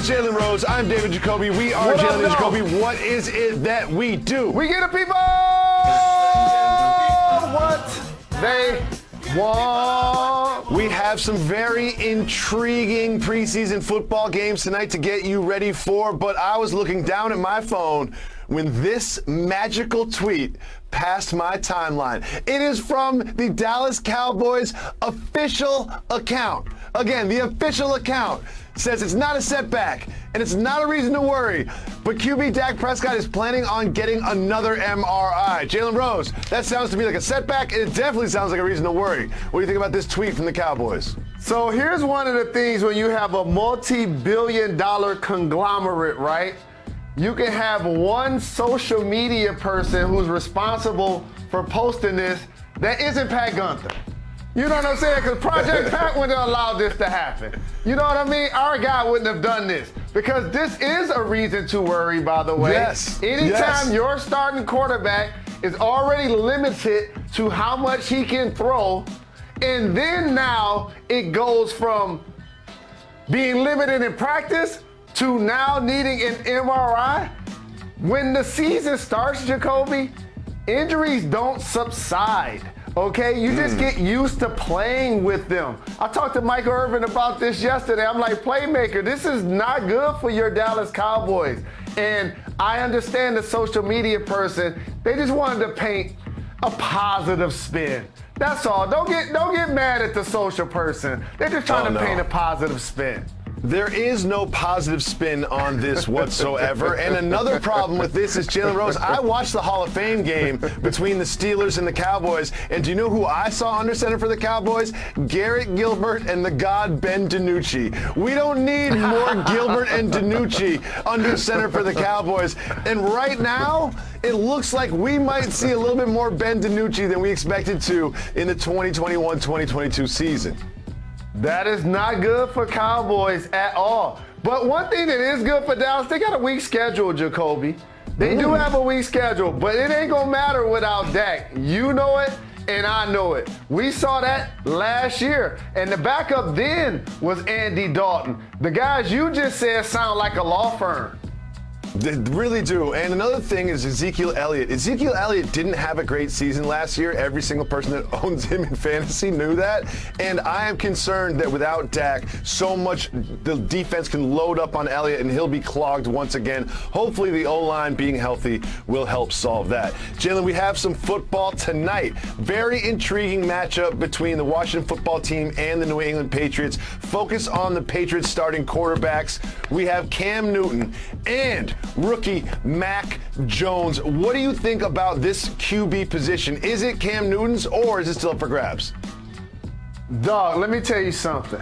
is Jalen Rose. I'm David Jacoby. We are Jalen Jacoby. What is it that we do? We get the people what they want. We have some very intriguing preseason football games tonight to get you ready for, but I was looking down at my phone when this magical tweet passed my timeline. It is from the Dallas Cowboys official account. Again, the official account says it's not a setback and it's not a reason to worry, but QB Dak Prescott is planning on getting another MRI. Jalen Rose, that sounds to me like a setback, and it definitely sounds like a reason to worry. What do you think about this tweet from the Cowboys? So here's one of the things when you have a multi-billion-dollar conglomerate, right? You can have one social media person who's responsible for posting this that isn't Pat Gunther. You know what I'm saying? Because Project Pat wouldn't have allowed this to happen. You know what I mean? Our guy wouldn't have done this. Because this is a reason to worry, by the way. Yes. Anytime your starting quarterback is already limited to how much he can throw, and then now it goes from being limited in practice to now needing an MRI. When the season starts, Jacoby, injuries don't subside. Okay, you just get used to playing with them. I talked to Mike Irvin about this yesterday. I'm like, playmaker, this is not good for your Dallas Cowboys. And I understand the social media person, they just wanted to paint a positive spin. That's all. Don't get mad at the social person. They're just trying to paint a positive spin. There is no positive spin on this whatsoever. And another problem with this is, Jalen Rose, I watched the Hall of Fame game between the Steelers and the Cowboys, and do you know who I saw under center for the Cowboys? Garrett Gilbert and the god Ben DiNucci. We don't need more Gilbert and DiNucci under center for the Cowboys. And right now, it looks like we might see a little bit more Ben DiNucci than we expected to in the 2021-2022 season. That is not good for Cowboys at all. But one thing that is good for Dallas, they got a weak schedule, Jacoby. They do have a weak schedule, but it ain't going to matter without Dak. You know it, and I know it. We saw that last year, and the backup then was Andy Dalton. The guys you just said sound like a law firm. They really do. And another thing is Ezekiel Elliott. Ezekiel Elliott didn't have a great season last year. Every single person that owns him in fantasy knew that. And I am concerned that without Dak, so much the defense can load up on Elliott and he'll be clogged once again. Hopefully the O-line being healthy will help solve that. Jalen, we have some football tonight. Very intriguing matchup between the Washington football team and the New England Patriots. Focus on the Patriots starting quarterbacks. We have Cam Newton and rookie Mac Jones. What do you think about this QB position? Is it Cam Newton's or is it still up for grabs? Dog, let me tell you something.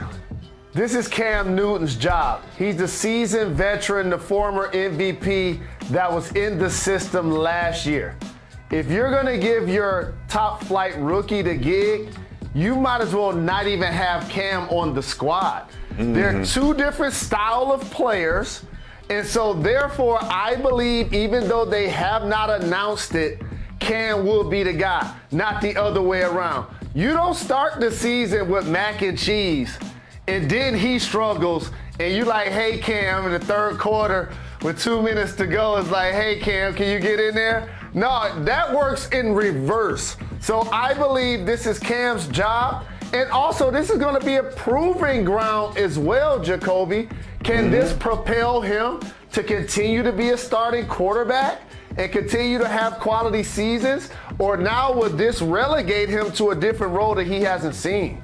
This is Cam Newton's job. He's the seasoned veteran, the former MVP that was in the system last year. If you're going to give your top flight rookie the gig, you might as well not even have Cam on the squad. They're two different style of players. And so, therefore, I believe, even though they have not announced it, Cam will be the guy, not the other way around. You don't start the season with mac and cheese, and then he struggles, and you like, hey, Cam, in the third quarter with 2 minutes to go, it's like, hey, Cam, can you get in there? No, that works in reverse. So I believe this is Cam's job. And also, this is going to be a proving ground as well, Jacoby. Can this propel him to continue to be a starting quarterback and continue to have quality seasons? Or now would this relegate him to a different role that he hasn't seen?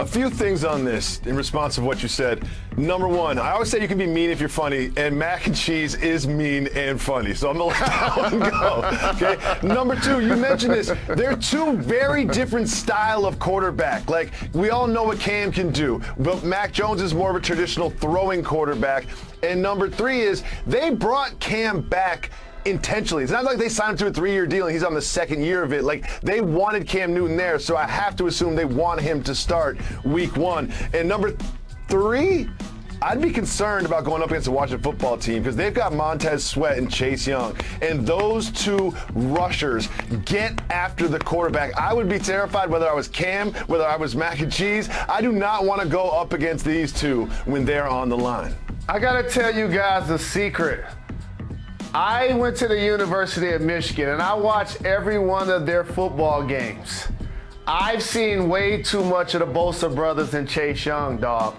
A few things on this in response to what you said. Number one, I always say you can be mean if you're funny, and mac and cheese is mean and funny, so I'm gonna let that one go. Okay. Number two, you mentioned this. They're two very different style of quarterback. Like, we all know what Cam can do, but Mac Jones is more of a traditional throwing quarterback. And number three is they brought Cam back intentionally. It's not like they signed him to a 3-year deal and he's on the second year of it. Like, they wanted Cam Newton there, so I have to assume they want him to start week one. And number three, I'd be concerned about going up against the Washington football team because they've got Montez Sweat and Chase Young. And those two rushers get after the quarterback. I would be terrified whether I was Cam, whether I was mac and cheese. I do not want to go up against these two when they're on the line. I got to tell you guys a secret. I went to the University of Michigan, and I watched every one of their football games. I've seen way too much of the Bosa brothers and Chase Young, dog.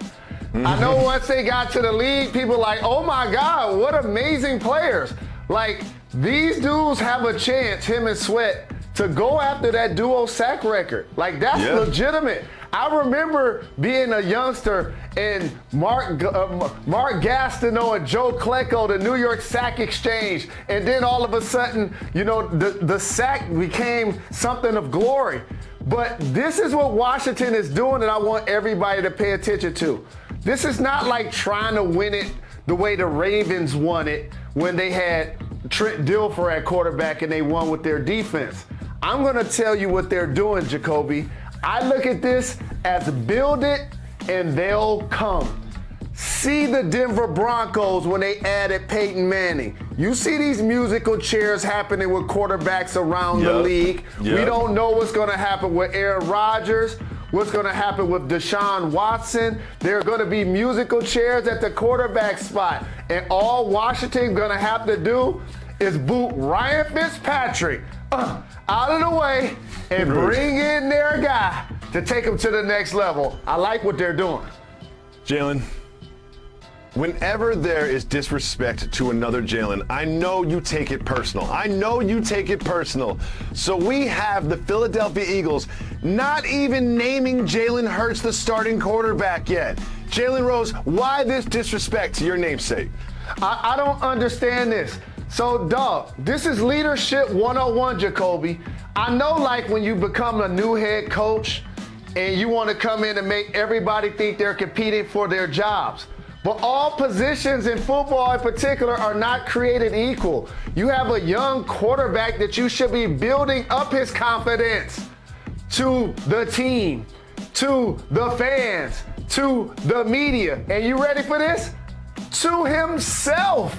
I know once they got to the league, people like, oh my God, what amazing players. Like, these dudes have a chance, him and Sweat, to go after that duo sack record. Like, that's legitimate. I remember being a youngster and Mark Gastineau and Joe Klecko, the New York Sack Exchange, and then all of a sudden, you know, the sack became something of glory. But this is what Washington is doing that I want everybody to pay attention to. This is not like trying to win it the way the Ravens won it when they had Trent Dilfer at quarterback and they won with their defense. I'm going to tell you what they're doing, Jacoby. I look at this as build it and they'll come. See the Denver Broncos when they added Peyton Manning. You see these musical chairs happening with quarterbacks around the league. We don't know what's going to happen with Aaron Rodgers, what's going to happen with Deshaun Watson. There are going to be musical chairs at the quarterback spot. And all Washington's going to have to do is boot Ryan Fitzpatrick out of the way and bring in their guy to take them to the next level. I like what they're doing. Jalen, whenever there is disrespect to another Jalen, I know you take it personal. So we have the Philadelphia Eagles not even naming Jalen Hurts the starting quarterback yet. Jalen Rose, why this disrespect to your namesake? I don't understand this. So, dog, this is leadership 101, Jacoby. I know, like, when you become a new head coach and you want to come in and make everybody think they're competing for their jobs. But all positions in football in particular are not created equal. You have a young quarterback that you should be building up his confidence to the team, to the fans, to the media. And you ready for this? To himself.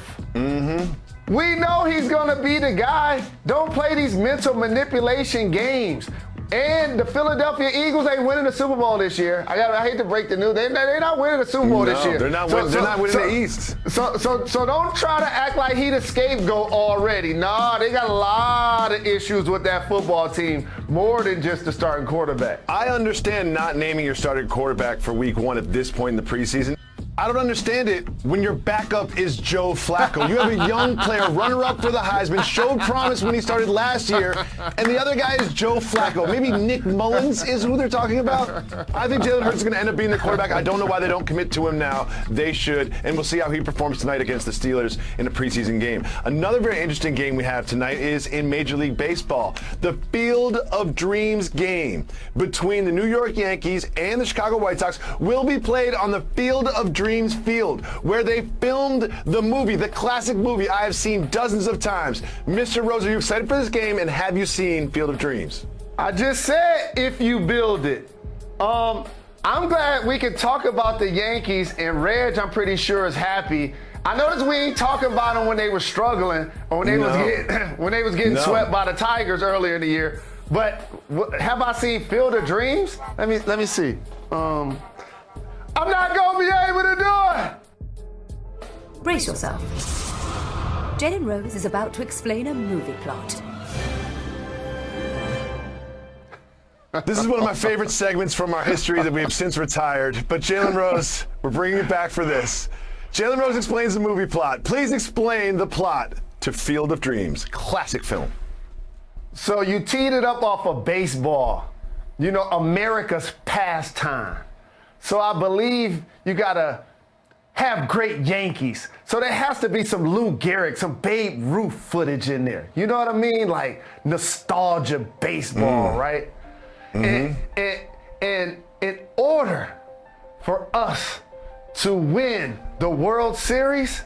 We know he's going to be the guy. Don't play these mental manipulation games. And the Philadelphia Eagles ain't winning the Super Bowl this year. I hate to break the news. They're not winning the Super Bowl this year. They're not winning the East. So don't try to act like he the scapegoat already. Nah, they got a lot of issues with that football team, more than just the starting quarterback. I understand not naming your starting quarterback for week one at this point in the preseason. I don't understand it when your backup is Joe Flacco. You have a young player, runner-up for the Heisman, showed promise when he started last year, and the other guy is Joe Flacco. Maybe Nick Mullins is who they're talking about. I think Jalen Hurts is going to end up being the quarterback. I don't know why they don't commit to him now. They should, and we'll see how he performs tonight against the Steelers in a preseason game. Another very interesting game we have tonight is in Major League Baseball. The Field of Dreams game between the New York Yankees and the Chicago White Sox will be played on the Field of Dreams Field, where they filmed the movie, the classic movie I have seen dozens of times. Mr. Rose, are you excited for this game, and have you seen Field of Dreams? I just said if you build it. I'm glad we can talk about the Yankees, and Reg, I'm pretty sure, is happy. I noticed we ain't talking about them when they were struggling or when they was getting swept by the Tigers earlier in the year. But have I seen Field of Dreams? Let me see. I'm not going to be able to do it! Brace yourself. Jalen Rose is about to explain a movie plot. This is one of my favorite segments from our history that we have since retired. But Jalen Rose, we're bringing it back for this. Jalen Rose explains the movie plot. Please explain the plot to Field of Dreams. Classic film. So you teed it up off of baseball. You know, America's pastime. So I believe you got to have great Yankees. So there has to be some Lou Gehrig, some Babe Ruth footage in there. You know what I mean? Like nostalgia baseball, right? And in order for us to win the World Series,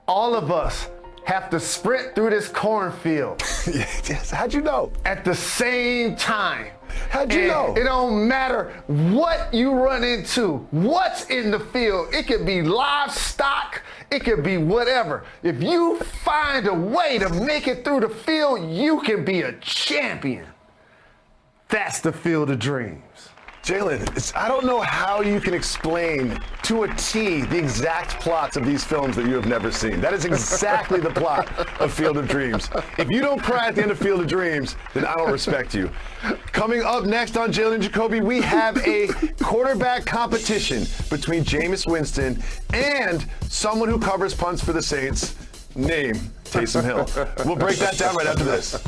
all of us have to sprint through this cornfield. Yes, how'd you know? At the same time. How'd you know? It don't matter what you run into, what's in the field. It could be livestock, it could be whatever. If you find a way to make it through the field, you can be a champion. That's the Field of Dreams. Jalen, I don't know how you can explain to a T the exact plots of these films that you have never seen. That is exactly the plot of Field of Dreams. If you don't cry at the end of Field of Dreams, then I don't respect you. Coming up next on Jalen Jacoby, we have a quarterback competition between Jameis Winston and someone who covers punts for the Saints. Name Taysom Hill. We'll break that down right after this.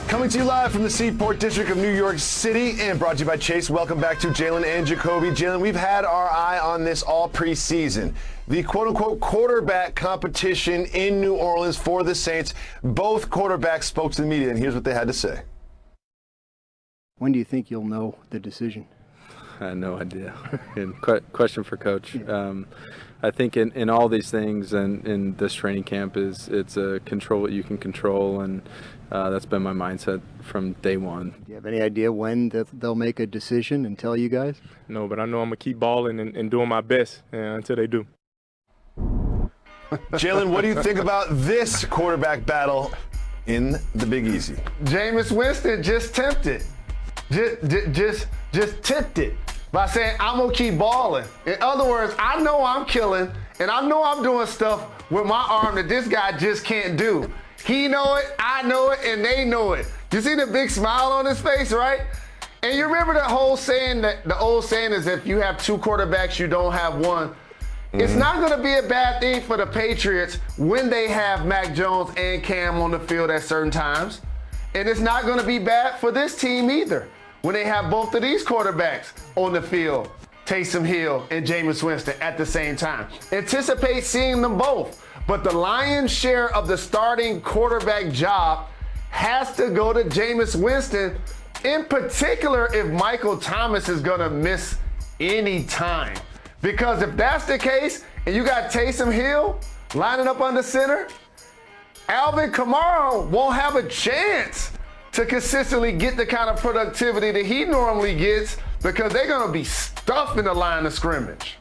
Coming to you live from the Seaport District of New York City and brought to you by Chase. Welcome back to Jalen and Jacoby. Jalen, we've had our eye on this all preseason. The quote-unquote quarterback competition in New Orleans for the Saints. Both quarterbacks spoke to the media, and here's what they had to say. When do you think you'll know the decision? I have no idea. And question for Coach. I think in all these things and in this training camp it's a control what you can control, and that's been my mindset from day one. Do you have any idea when they'll make a decision and tell you guys? No, but I know I'm going to keep balling and doing my best until they do. Jalen, what do you think about this quarterback battle in the Big Easy? Jameis Winston just tempted. Just tipped it by saying, I'm going to keep balling. In other words, I know I'm killing, and I know I'm doing stuff with my arm that this guy just can't do. He know it, I know it, and they know it. You see the big smile on his face, right? And you remember the whole saying, that the old saying is if you have two quarterbacks, you don't have one. Mm-hmm. It's not going to be a bad thing for the Patriots when they have Mac Jones and Cam on the field at certain times. And it's not going to be bad for this team either when they have both of these quarterbacks on the field, Taysom Hill and Jameis Winston at the same time. Anticipate seeing them both. But the lion's share of the starting quarterback job has to go to Jameis Winston, in particular if Michael Thomas is going to miss any time. Because if that's the case, and you got Taysom Hill lining up under center, Alvin Kamara won't have a chance to consistently get the kind of productivity that he normally gets because they're going to be stuffing the line of scrimmage.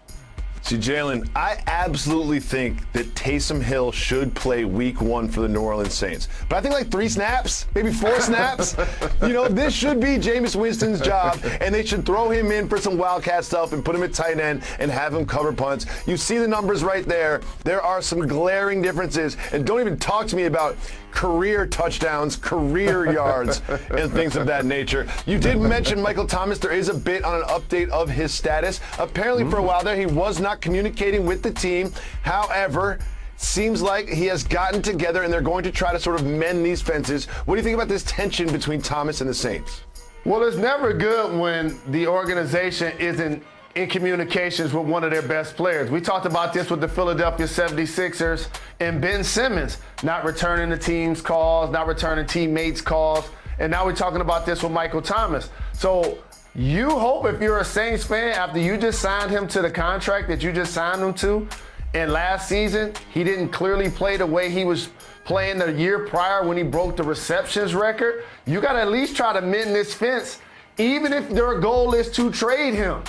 See, Jalen, I absolutely think that Taysom Hill should play week 1 for the New Orleans Saints. But I think like 3 snaps, maybe 4 snaps. This should be Jameis Winston's job, and they should throw him in for some wildcat stuff and put him at tight end and have him cover punts. You see the numbers right there. There are some glaring differences, and don't even talk to me about career touchdowns, career yards, and things of that nature. You did mention Michael Thomas. There is a bit on an update of his status. Apparently for a while there, he was not communicating with the team. However, seems like he has gotten together and they're going to try to sort of mend these fences. What do you think about this tension between Thomas and the Saints? Well, it's never good when the organization isn't in communications with one of their best players. We talked about this with the Philadelphia 76ers and Ben Simmons not returning the team's calls, not returning teammates' calls, and now we're talking about this with Michael Thomas. So you hope if you're a Saints fan, after you just signed him to the contract that you just signed him to, and last season he didn't clearly play the way he was playing the year prior when he broke the receptions record, you got to at least try to mend this fence, even if their goal is to trade him.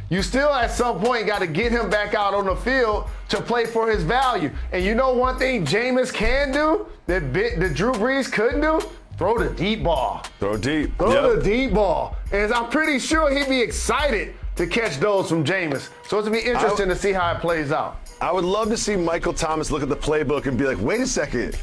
You still at some point got to get him back out on the field to play for his value. And you know one thing Jameis can do that Drew Brees couldn't do? Throw the deep ball. Throw deep. Throw the deep ball. And I'm pretty sure he'd be excited to catch those from Jameis. So it's going to be interesting to see how it plays out. I would love to see Michael Thomas look at the playbook and be like, wait a second.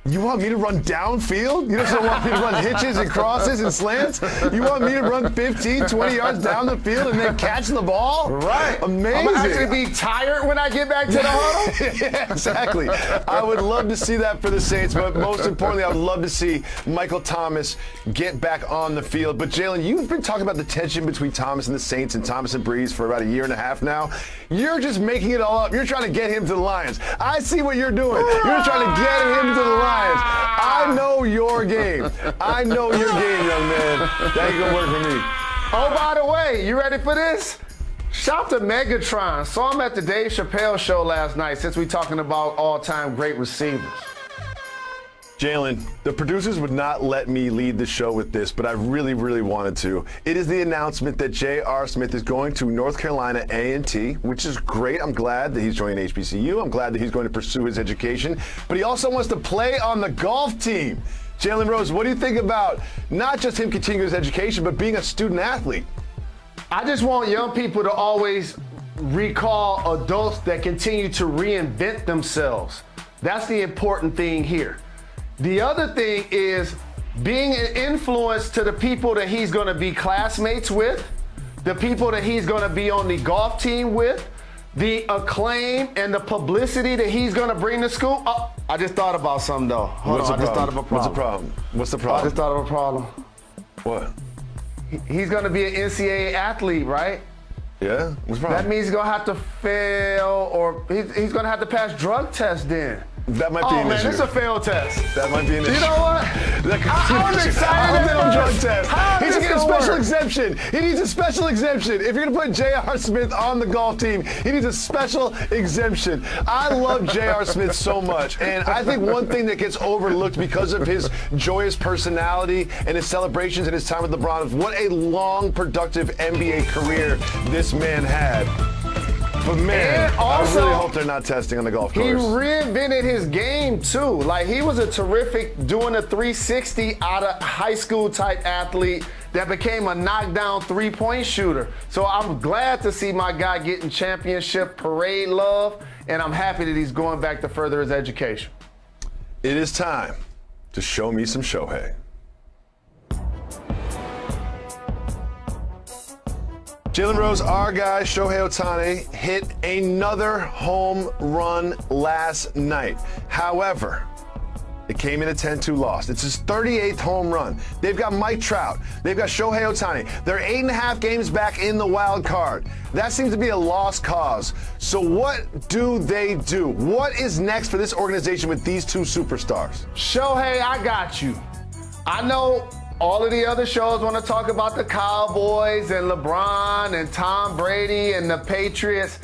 You want me to run downfield? You don't want me to run hitches and crosses and slants? You want me to run 15, 20 yards down the field and then catch the ball? Right. Amazing. I'm going to actually be tired when I get back to the huddle? Yeah, exactly. I would love to see that for the Saints, but most importantly, I would love to see Michael Thomas get back on the field. But Jalen, you've been talking about the tension between Thomas and the Saints and Thomas and Brees for about a year and a half now. You're just making it all up. You're trying to get him to the Lions. I see what you're doing. You're trying to get him to the Lions. I know your game. I know your game, young man. That ain't gonna work for me. Oh, by the way, you ready for this? Shout to Megatron. Saw him at the Dave Chappelle show last night since we're talking about all-time great receivers. Jalen, the producers would not let me lead the show with this, but I really, really wanted to. It is the announcement that J.R. Smith is going to North Carolina A&T, which is great. I'm glad that he's joining HBCU. I'm glad that he's going to pursue his education. But he also wants to play on the golf team. Jalen Rose, what do you think about not just him continuing his education, but being a student athlete? I just want young people to always recall adults that continue to reinvent themselves. That's the important thing here. The other thing is being an influence to the people that he's going to be classmates with, the people that he's going to be on the golf team with, the acclaim and the publicity that he's going to bring to school. Oh, I just thought about something, though. Hold on, I just thought of a problem. What's the problem? What's the problem? I just thought of a problem. What? He's going to be an NCAA athlete, right? Yeah? What's the problem? That means he's going to have to fail, or he's going to have to pass drug tests then. That might be an issue. Oh, man, it's a failed test. That might be an issue. You know what? I was excited at at drug first. test. How He's is going to get this a gonna special work? exemption. He needs a special exemption. If you're going to put J.R. Smith on the golf team, he needs a special exemption. I love J.R. Smith so much, and I think one thing that gets overlooked because of his joyous personality and his celebrations and his time with LeBron is what a long, productive NBA career this man had. But man, And also, I really hope they're not testing on the golf course. He reinvented his game too. Like, he was a terrific doing a 360 out of high school type athlete that became a knockdown three-point shooter. So I'm glad to see my guy getting championship parade love, and I'm happy that he's going back to further his education. It is time to show me some Shohei. Jalen Rose, our guy, Shohei Ohtani, hit another home run last night. However, it came in a 10-2 loss. It's his 38th home run. They've got Mike Trout. They've got Shohei Ohtani. They're 8.5 games back in the wild card. That seems to be a lost cause. So what do they do? What is next for this organization with these two superstars? Shohei, I got you. I know all of the other shows want to talk about the Cowboys and LeBron and Tom Brady and the Patriots.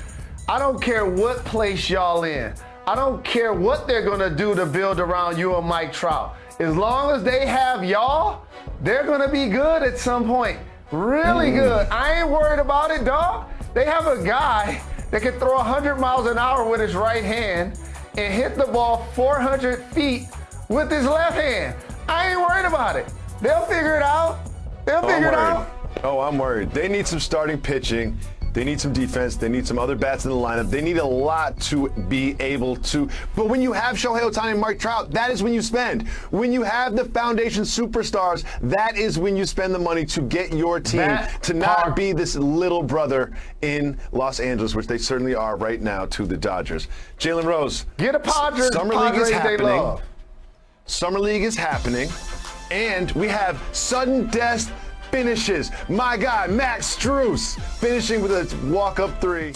I don't care what place y'all in. I don't care what they're going to do to build around you and Mike Trout. As long as they have y'all, they're going to be good at some point. Really good. I ain't worried about it, dog. They have a guy that can throw 100 miles an hour with his right hand and hit the ball 400 feet with his left hand. I ain't worried about it. They'll figure it out. They'll figure it out. Oh, I'm worried. They need some starting pitching. They need some defense. They need some other bats in the lineup. They need a lot to be able to. But when you have Shohei Ohtani and Mike Trout, that is when you spend. When you have the foundation superstars, that is when you spend the money to get your team to not be this little brother in Los Angeles, which they certainly are right now to the Dodgers. Jalen Rose. Get a Padres. Summer League is happening. Summer League is happening. And we have sudden death finishes. My guy, Max Strus, finishing with a walk-up three.